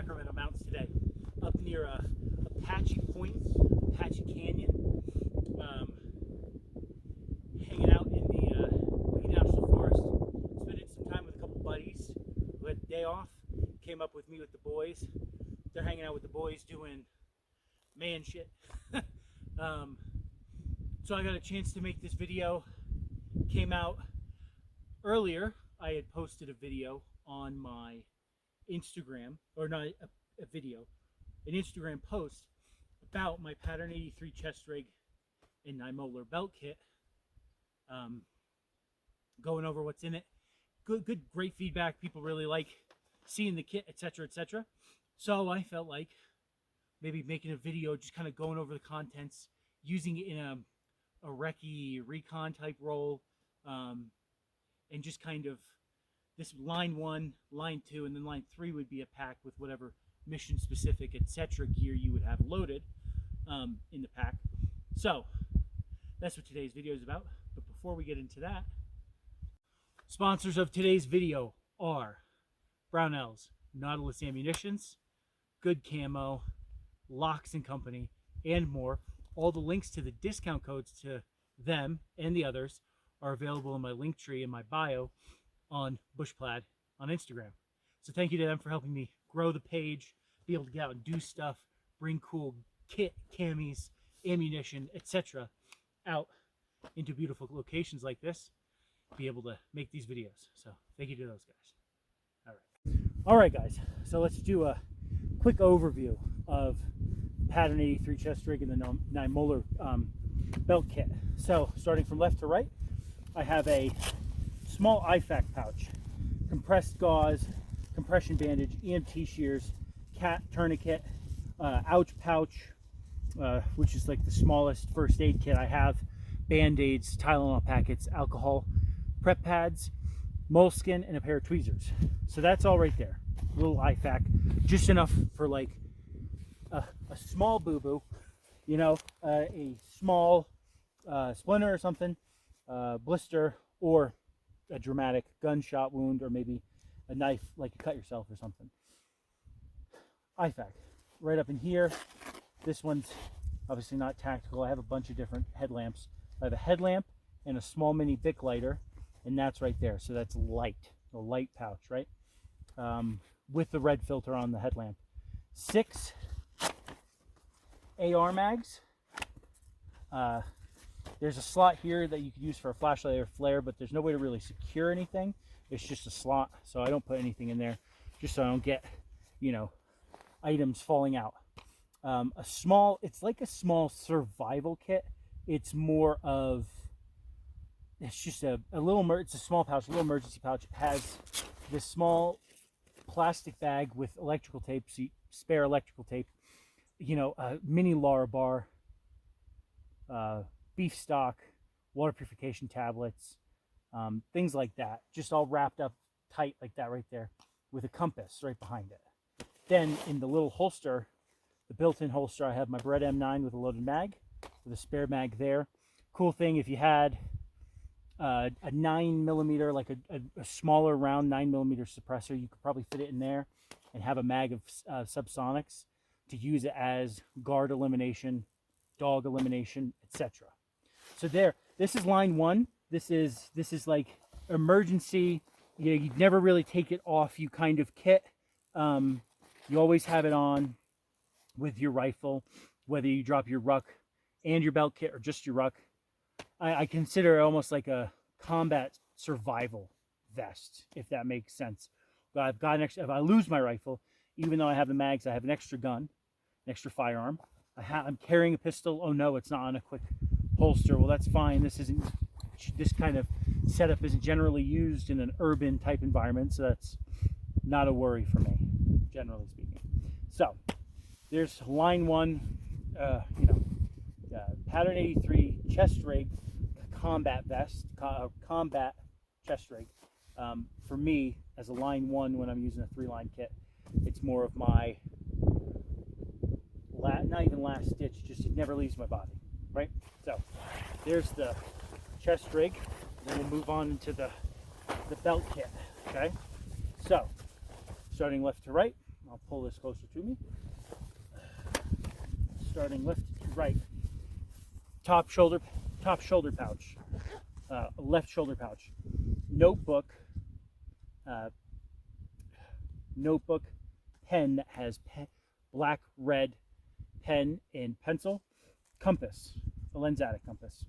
Sacramento Mountains today, up near Apache Point, Apache Canyon, hanging out in the Lee National Forest, spending some time with a couple buddies who had the day off, came up with me with the boys. They're hanging out with the boys doing man shit. So I got a chance to make this video. Came out earlier. I had posted a video on my Instagram, or not a video, an Instagram post about my Pattern 83 chest rig and Niemoller belt kit, going over what's in it. Great feedback. People really like seeing the kit, etc., etc. So I felt like maybe making a video, just kind of going over the contents, using it in a recce recon type role, and just kind of this line 1, line 2, and then line 3 would be a pack with whatever mission specific, etc. gear you would have loaded in the pack. So that's what today's video is about. But before we get into that, sponsors of today's video are Brownells, Nautilus Ammunitions, Good Camo, Locks and Company, and more. All the links to the discount codes to them and the others are available in my link tree in my bio on Bushplaid on Instagram. So thank you to them for helping me grow the page, be able to get out and do stuff, bring cool kit, camis, ammunition, etc. out into beautiful locations like this, be able to make these videos. So thank you to those guys. All right guys, so let's do a quick overview of Pattern 83 chest rig and the Niemoller belt kit. So starting from left to right, I have a small IFAK pouch, compressed gauze, compression bandage, EMT shears, cat tourniquet, ouch pouch, which is like the smallest first aid kit I have, band-aids, Tylenol packets, alcohol, prep pads, moleskin, and a pair of tweezers. So that's all right there. Little IFAK, just enough for like a small boo-boo, you know, a small splinter or something, blister, or a dramatic gunshot wound, or maybe a knife like you cut yourself or something. IFAK right up in here. This one's obviously not tactical. I have a bunch of different headlamps. I have a headlamp and a small mini Bic lighter, and that's right there. So that's light, a light pouch, right? With the red filter on the headlamp. 6 AR mags. There's a slot here that you could use for a flashlight or flare, but there's no way to really secure anything. It's just a slot, so I don't put anything in there, just so I don't get, you know, items falling out. It's like a small survival kit. It's more of, it's just a little, it's a small pouch, a little emergency pouch. It has this small plastic bag with electrical tape, spare electrical tape, you know, a mini Lara bar, beef stock, water purification tablets, things like that, just all wrapped up tight like that right there, with a compass right behind it. Then in the little holster, the built-in holster, I have my Beretta M9 with a loaded mag, with a spare mag there. Cool thing, if you had a 9mm, like a smaller round 9mm suppressor, you could probably fit it in there and have a mag of subsonics to use it as guard elimination, dog elimination, etc. So there, this is line 1. This is like emergency. You know, you'd never really take it off you kind of kit. You always have it on with your rifle, whether you drop your ruck and your belt kit or just your ruck. I consider it almost like a combat survival vest, if that makes sense. I've got an extra, if I lose my rifle, even though I have the mags, I have an extra gun, an extra firearm. I'm carrying a pistol. Oh no, it's not on a quick holster. Well, that's fine. This kind of setup isn't generally used in an urban type environment, so that's not a worry for me, generally speaking. So there's line 1, you know, Pattern 83 chest rig, combat vest, combat chest rig. For me, as a line 1, when I'm using a 3-line kit, it's more of my not even last stitch, just it never leaves my body, right? So there's the chest rig. Then we'll move on into the belt kit. Okay, so starting left to right, I'll pull this closer to me. Starting left to right. Top shoulder pouch. Left shoulder pouch. Notebook. Notebook. Pen that has black, red pen and pencil. Compass. A lensatic compass.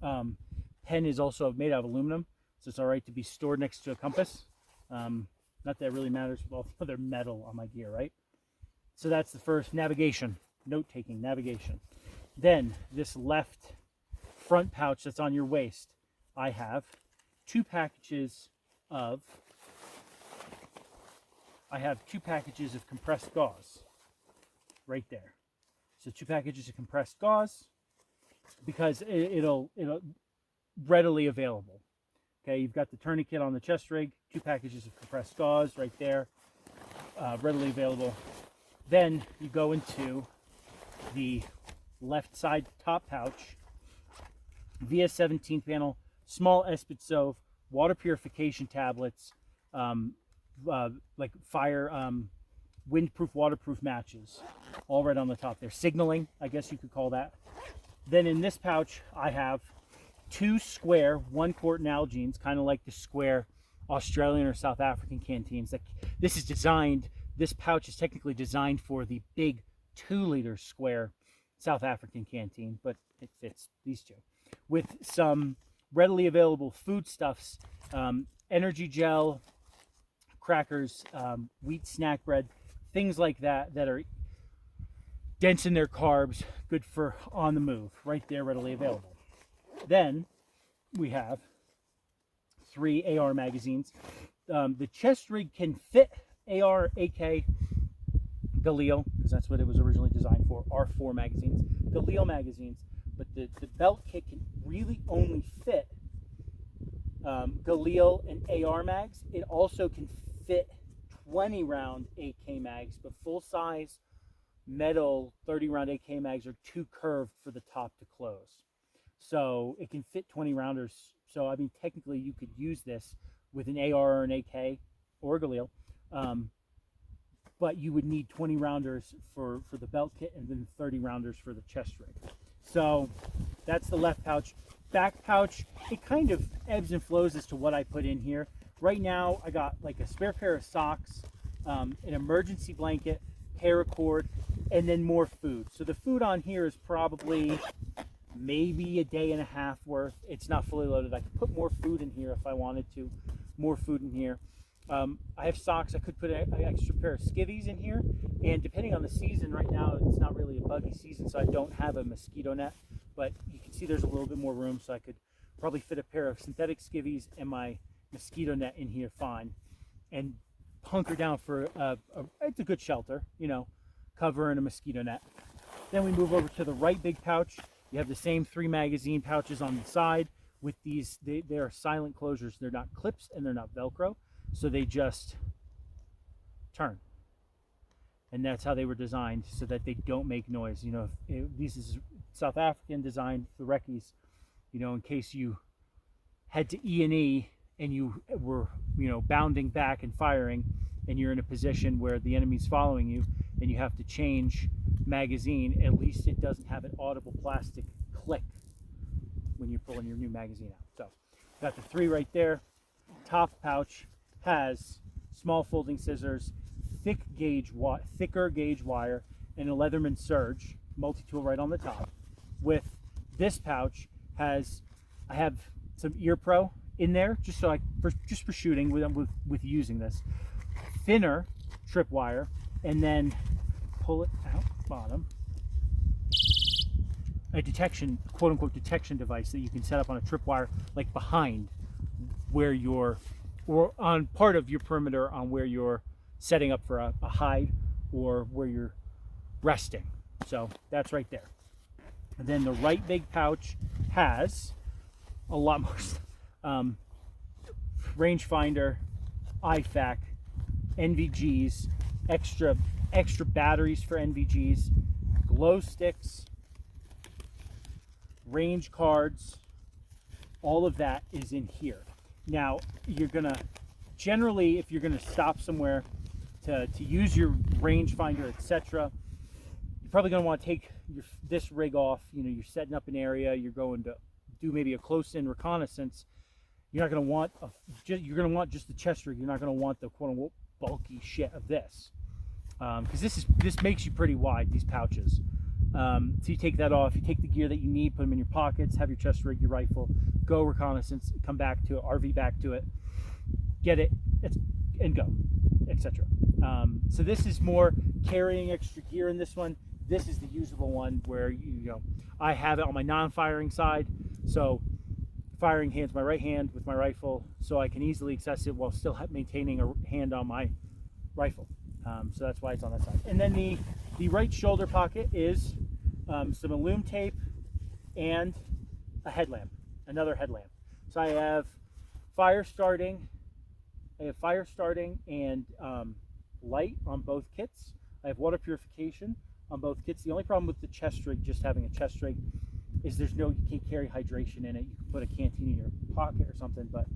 Pen is also made out of aluminum, so it's all right to be stored next to a compass. Not that it really matters with all the other metal on my gear, right? So that's the first. Navigation, note-taking, navigation. Then this left front pouch that's on your waist, I have two packages of compressed gauze right there. So 2 packages of compressed gauze, because it'll readily available. Okay, you've got the tourniquet on the chest rig, 2 packages of compressed gauze right there, readily available. Then you go into the left side top pouch, via 17 panel, small Espitsov, water purification tablets, like fire, windproof, waterproof matches, all right on the top there. Signaling, I guess you could call that. Then in this pouch, I have 2 square 1-quart Nalgene's, kind of like the square Australian or South African canteens. This pouch is technically designed for the big 2-liter square South African canteen, but it fits these 2. With some readily available foodstuffs, energy gel, crackers, wheat snack bread, things like that that are dense in their carbs, good for on the move, right there, readily available. Then we have 3 AR magazines. The chest rig can fit AR, AK, Galil, because that's what it was originally designed for, R4 magazines, Galil magazines, but the belt kit can really only fit Galil and AR mags. It also can fit 20 round AK mags, but full size metal 30 round AK mags are too curved for the top to close. So it can fit 20 rounders. So I mean, technically you could use this with an AR or an AK or Galil, but you would need 20 rounders for the belt kit and then 30 rounders for the chest rig. So that's the left pouch. Back pouch, it kind of ebbs and flows as to what I put in here. Right now I got like a spare pair of socks, an emergency blanket, paracord, and then more food. So the food on here is probably maybe a day and a half worth. It's not fully loaded. I could put more food in here if I wanted to. More food in here. I have socks. I could put an extra pair of skivvies in here. And depending on the season, right now it's not really a buggy season, so I don't have a mosquito net. But you can see there's a little bit more room, so I could probably fit a pair of synthetic skivvies and my mosquito net in here fine. And hunker down for it's a good shelter, you know, cover and a mosquito net. Then we move over to the right big pouch. You have the same 3 magazine pouches on the side with these, they are silent closures. They're not clips and they're not Velcro, so they just turn. And that's how they were designed, so that they don't make noise. You know, this is South African designed, the recce's, you know, in case you head to E&E and you were, you know, bounding back and firing, and you're in a position where the enemy's following you and you have to change magazine, at least it doesn't have an audible plastic click when you're pulling your new magazine out. So got the 3 right there. Top pouch has small folding scissors, thicker gauge wire, and a Leatherman Surge multi-tool right on the top. With this pouch I have some Ear Pro in there, just so just for shooting with using this. Thinner tripwire, and then pull it out bottom. A detection, quote unquote, detection device that you can set up on a tripwire, like behind where you're, or on part of your perimeter on where you're setting up for a hide or where you're resting. So that's right there. And then the right big pouch has a lot more rangefinder, IFAK, NVGs, extra batteries for NVGs, glow sticks, range cards, all of that is in here. Now, you're gonna, generally, if you're gonna stop somewhere to use your rangefinder, etc., you're probably going to want to take this rig off. You know, you're setting up an area, you're going to do maybe a close-in reconnaissance. You're not going to want you're going to want just the chest rig. You're not going to want the quote-unquote bulky shit of this, because this makes you pretty wide, these pouches. So you take that off, you take the gear that you need, put them in your pockets, have your chest rig, your rifle, go reconnaissance, come back to it, RV back to it, get it, and go, etc. So this is more carrying extra gear in this one. This is the usable one where you know I have it on my non-firing side, so firing hand's my right hand with my rifle, so I can easily access it while still maintaining a hand on my rifle. So that's why it's on that side. And then the right shoulder pocket is some aluminum tape and a headlamp, another headlamp. So I have fire starting and light on both kits. I have water purification on both kits. The only problem with the chest rig, just having a chest rig, is you can't carry hydration in it. You can put a canteen in your pocket or something, but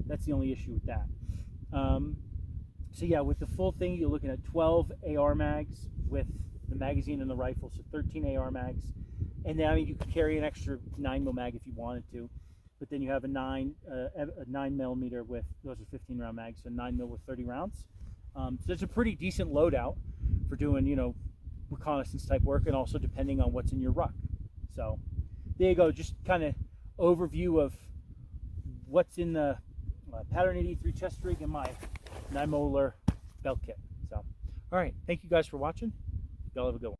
that's the only issue with that. So yeah, with the full thing, you're looking at 12 AR mags with the magazine and the rifle, so 13 AR mags. And then, I mean, you could carry an extra 9mm mag if you wanted to, but then you have a 9mm with, those are 15 round mags, so 9mm with 30 rounds. So it's a pretty decent loadout for doing, you know, reconnaissance type work, and also depending on what's in your ruck. So there you go, just kind of overview of what's in the Pat83 chest rig and my Niemoller belt kit. So, all right, thank you guys for watching. Y'all have a good one.